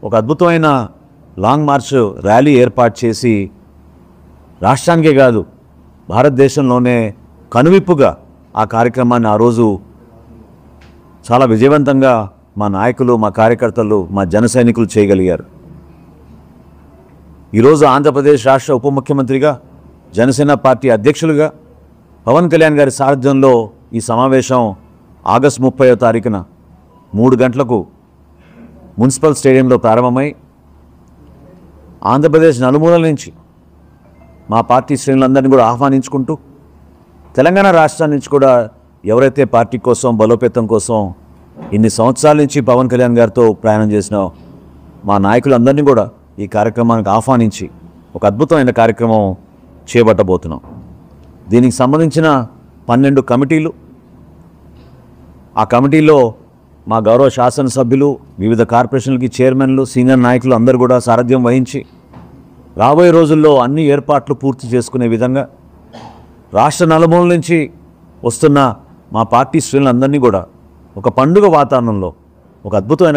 ఒక అద్భుతమైన long March rally ఏర్పాటు చేసి రాష్ట్రానికే కాదు భారతదేశంలోనే కనువిప్పుగా ఆ కార్యక్రమాన్ని ఆ రోజు చాలా విజయవంతంగా మా నాయకులు, మా కార్యకర్తలు, మా జన సైనికులు చేయగలిగారు. ఈరోజు ఆంధ్రప్రదేశ్ రాష్ట్ర ఉప ముఖ్యమంత్రిగా, జనసేన పార్టీ అధ్యక్షులుగా పవన్ కళ్యాణ్ గారి సారథ్యంలో ఈ సమావేశం ఆగస్టు 30వ తారీఖున 3 గంటలకు మున్సిపల్ స్టేడియంలో ప్రారంభమై ఆంధ్రప్రదేశ్ నలుమూలల నుంచి మా పార్టీ శ్రేణులందరినీ కూడా ఆహ్వానించుకుంటూ తెలంగాణ రాష్ట్రం నుంచి కూడా ఎవరైతే పార్టీ కోసం, బలోపేతం కోసం ఇన్ని సంవత్సరాల నుంచి పవన్ కళ్యాణ్ గారితో ప్రయాణం చేసిన మా నాయకులందరినీ కూడా ఈ కార్యక్రమానికి ఆహ్వానించి ఒక అద్భుతమైన కార్యక్రమం చేపట్టబోతున్నాం. దీనికి సంబంధించిన 12 కమిటీలు, ఆ కమిటీలో మా గౌరవ శాసనసభ్యులు, వివిధ కార్పొరేషన్లకి చైర్మన్లు, సీనియర్ నాయకులు అందరూ కూడా సారథ్యం వహించి రాబోయే రోజుల్లో అన్ని ఏర్పాట్లు పూర్తి చేసుకునే విధంగా రాష్ట్ర నలుమూలల నుంచి వస్తున్న మా పార్టీ శ్రేణులందరినీ కూడా ఒక పండుగ వాతావరణంలో ఒక అద్భుతమైన